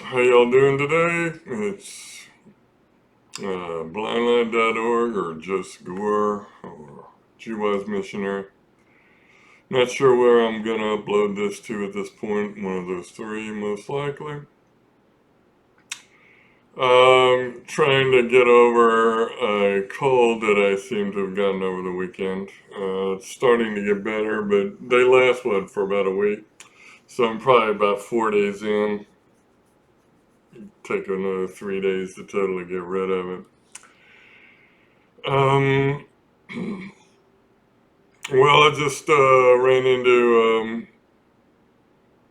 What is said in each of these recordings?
How y'all doing today? It's Blindlight.org or Just Gore or GY's Missionary. Not sure where I'm going to upload this to at this point. One of those three, most likely. Trying to get over a cold that I seem to have gotten over the weekend. It's starting to get better, but they last, for about a week. So I'm probably about 4 days in. Take another 3 days to totally get rid of it. Um, well, I just ran into.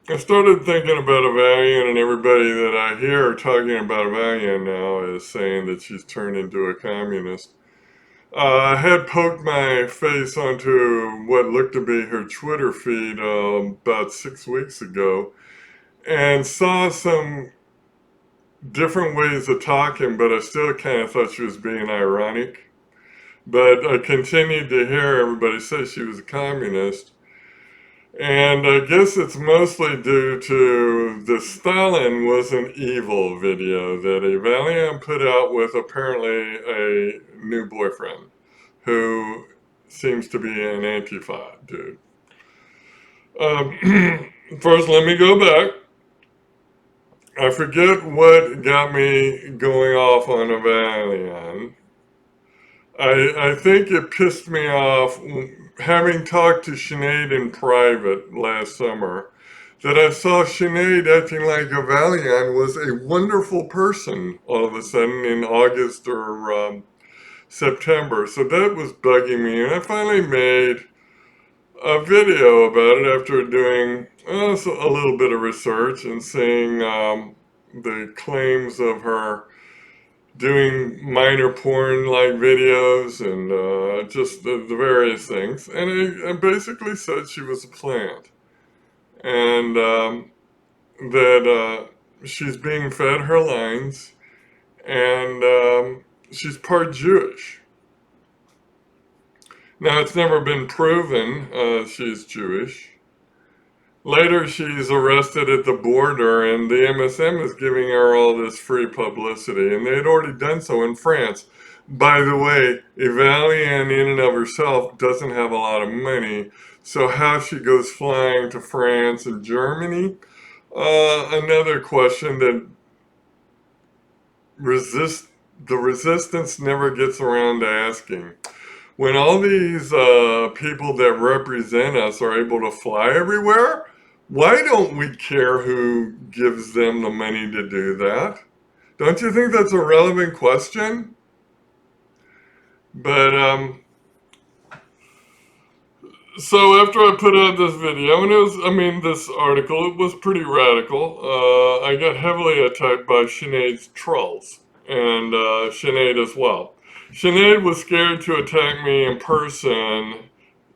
I started thinking about Evalion, and everybody that I hear talking about Evalion now is saying that she's turned into a communist. I had poked my face onto what looked to be her Twitter feed about 6 weeks ago and saw some different ways of talking, but I still kind of thought she was being ironic. But I continued to hear everybody say she was a communist. And I guess it's mostly due to the Stalin was an evil video that Evalion put out with apparently a new boyfriend who seems to be an Antifa dude. First, let me go back. I forget what got me going off on Evalion. I think it pissed me off having talked to Sinead in private last summer that I saw Sinead acting like Evalion was a wonderful person all of a sudden in August or September. So that was bugging me, and I finally made a video about it after doing a little bit of research and seeing the claims of her doing minor porn like videos and just the various things. And I basically said she was a plant and that she's being fed her lines and she's part Jewish. Now, it's never been proven she's Jewish. Later, she's arrested at the border, and the MSM is giving her all this free publicity, and they had already done so in France. By the way, Evalion in and of herself doesn't have a lot of money, so how she goes flying to France and Germany? Another question that the resistance never gets around to asking. When all these people that represent us are able to fly everywhere, why don't we care who gives them the money to do that? Don't you think that's a relevant question? But, so after I put out this video, and this article, it was pretty radical. I got heavily attacked by Sinead's trolls, and Sinead as well. Sinead was scared to attack me in person.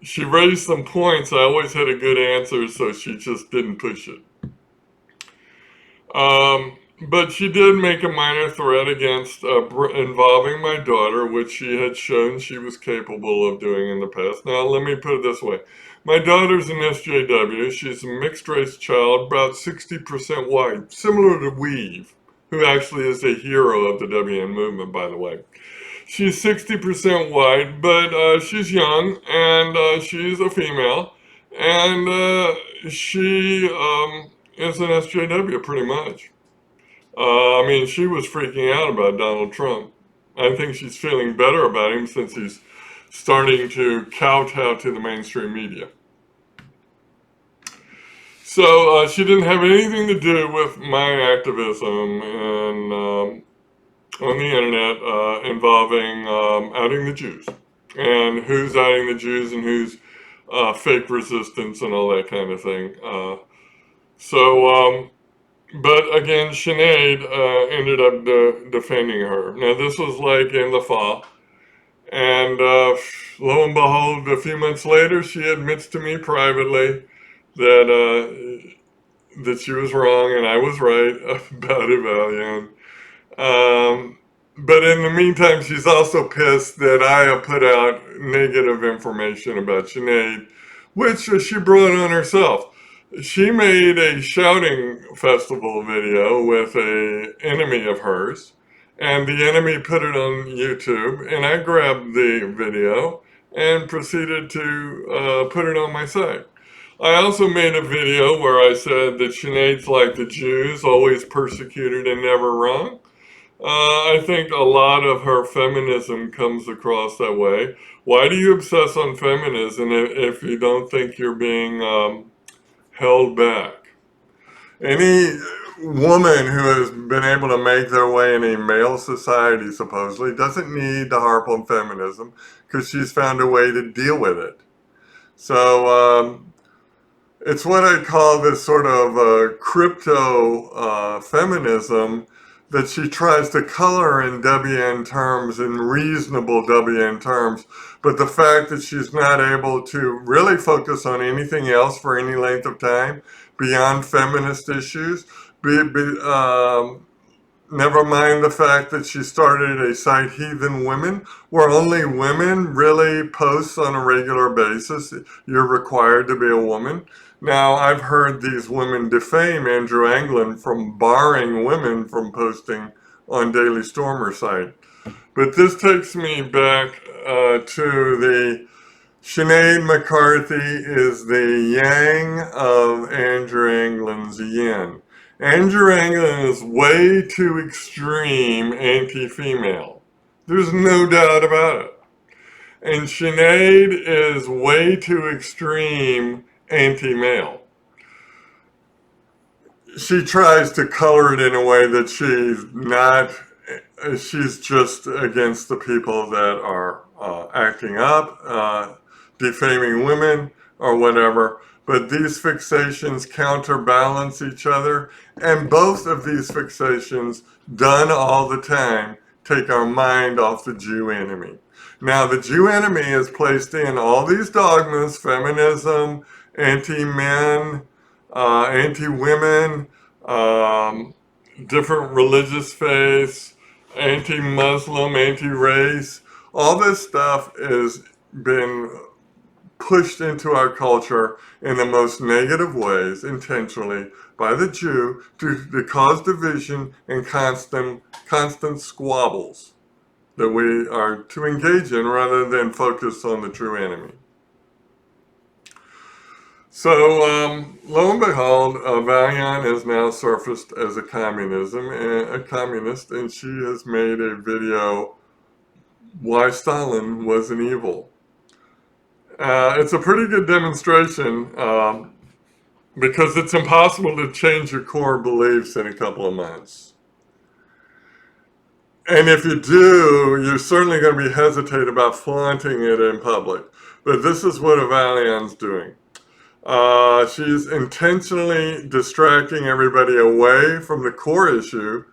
She raised some points. I always had a good answer, so she just didn't push it. But she did make a minor threat against involving my daughter, which she had shown she was capable of doing in the past. Now, let me put it this way. My daughter's an SJW. She's a mixed-race child, about 60% white, similar to Weave, who actually is a hero of the WN movement, by the way. She's 60% white, but she's young, and she's a female, and she is an SJW pretty much. She was freaking out about Donald Trump. I think she's feeling better about him since he's starting to kowtow to the mainstream media. So she didn't have anything to do with my activism and on the internet involving outing the Jews and who's outing the Jews and who's fake resistance and all that kind of thing. But again, Sinead ended up defending her. Now, this was like in the fall. And lo and behold, a few months later, she admits to me privately that she was wrong and I was right about Evalion. But in the meantime, she's also pissed that I have put out negative information about Sinead, which she brought on herself. She made a shouting festival video with a enemy of hers, and the enemy put it on YouTube, and I grabbed the video and proceeded to put it on my site. I also made a video where I said that Sinead's like the Jews, always persecuted and never wrong. I think a lot of her feminism comes across that way. Why do you obsess on feminism if you don't think you're being held back? Any woman who has been able to make their way in a male society, supposedly, doesn't need to harp on feminism because she's found a way to deal with it. So, it's what I call this sort of crypto feminism that she tries to color in WN terms, in reasonable WN terms. But the fact that she's not able to really focus on anything else for any length of time beyond feminist issues, never mind the fact that she started a site, Heathen Women, where only women really post on a regular basis. You're required to be a woman. Now, I've heard these women defame Andrew Anglin from barring women from posting on Daily Stormer site. But this takes me back to the Sinead McCarthy is the yang of Andrew Anglin's yin. Andrew Anglin is way too extreme anti-female. There's no doubt about it. And Sinead is way too extreme anti-male. She tries to color it in a way that she's just against the people that are acting up, defaming women, or whatever. But these fixations counterbalance each other, and both of these fixations, done all the time, take our mind off the Jew enemy. Now, the Jew enemy is placed in all these dogmas: feminism, anti-men, anti-women, different religious faiths, anti-Muslim, anti-race. All this stuff has been pushed into our culture in the most negative ways, intentionally, by the Jew to cause division and constant squabbles that we are to engage in rather than focus on the true enemy. So, lo and behold, Evalion has now surfaced as a communist, and she has made a video why Stalin was an evil. It's a pretty good demonstration because it's impossible to change your core beliefs in a couple of months. And if you do, you're certainly going to be hesitant about flaunting it in public. But this is what Evalion's doing. She's intentionally distracting everybody away from the core issue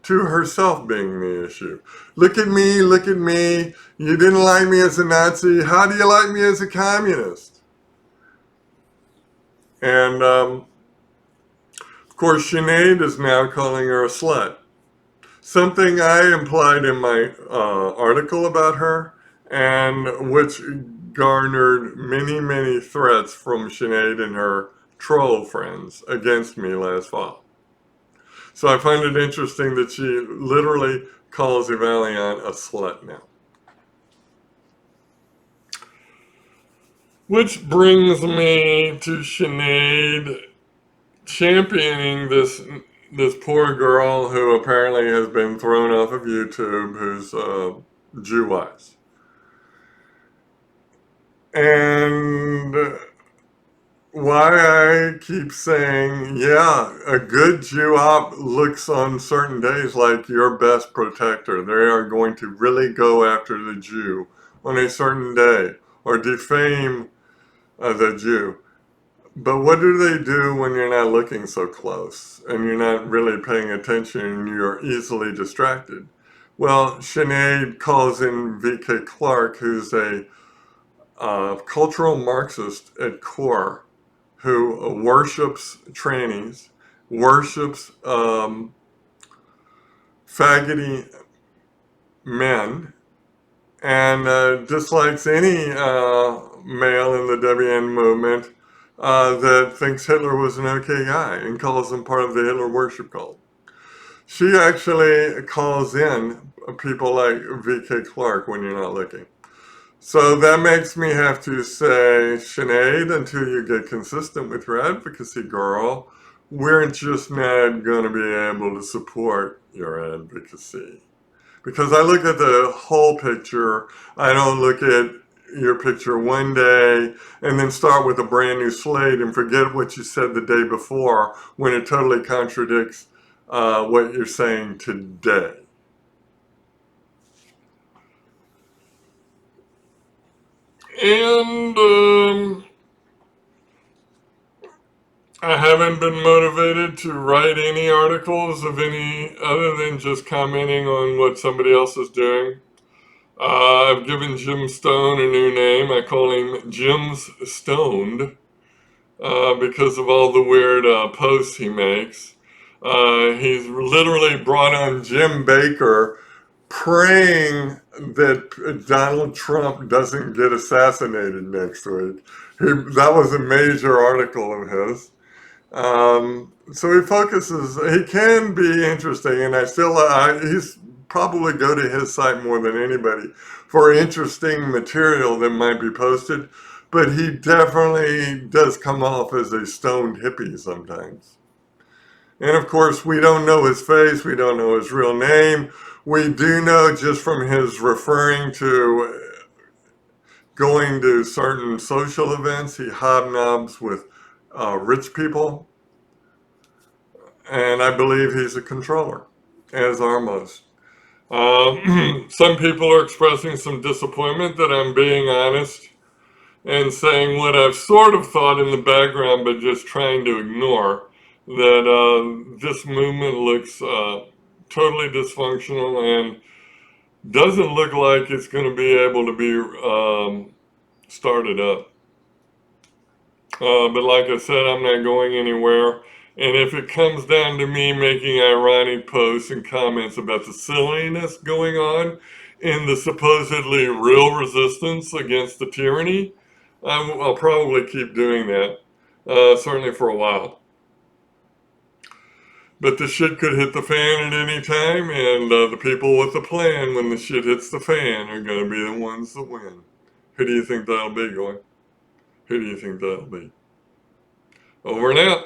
to herself being the issue. Look at me, look at me. You didn't like me as a Nazi. How do you like me as a communist? And, of course, Sinead is now calling her a slut. Something I implied in my article about her, and which garnered many, many threats from Sinead and her troll friends against me last fall. So I find it interesting that she literally calls Evalion a slut now. Which brings me to Sinead championing this poor girl who apparently has been thrown off of YouTube, who's Jew-wise. And why I keep saying, yeah, a good Jew-op looks on certain days like your best protector. They are going to really go after the Jew on a certain day or defame the Jew. But what do they do when you're not looking so close and you're not really paying attention and you're easily distracted? Well, Sinead calls in V.K. Clark, who's a cultural Marxist at core, who worships trannies, worships faggoty men, and dislikes any male in the WN movement that thinks Hitler was an okay guy and calls him part of the Hitler worship cult. She actually calls in people like V.K. Clark when you're not looking. So that makes me have to say, Sinead, until you get consistent with your advocacy, girl, we're just not going to be able to support your advocacy. Because I look at the whole picture, I don't look at your picture one day and then start with a brand new slate and forget what you said the day before when it totally contradicts what you're saying today. And I haven't been motivated to write any articles of any other than just commenting on what somebody else is doing. I've given Jim Stone a new name. I call him Jim's Stoned because of all the weird posts he makes. He's literally brought on Jim Baker praying that Donald Trump doesn't get assassinated next week. That was a major article of his. So he focuses, he can be interesting, and he's probably go to his site more than anybody for interesting material that might be posted, but he definitely does come off as a stoned hippie sometimes. And of course, we don't know his face, we don't know his real name. We do know just from his referring to going to certain social events, he hobnobs with rich people. And I believe he's a controller, as are most. Some people are expressing some disappointment that I'm being honest and saying what I've sort of thought in the background, but just trying to ignore that this movement looks totally dysfunctional and doesn't look like it's going to be able to be started up. But like I said, I'm not going anywhere. And if it comes down to me making ironic posts and comments about the silliness going on in the supposedly real resistance against the tyranny, I'll probably keep doing that, certainly for a while. But the shit could hit the fan at any time, and the people with the plan when the shit hits the fan are going to be the ones that win. Who do you think that'll be, going? Who do you think that'll be? Over and out.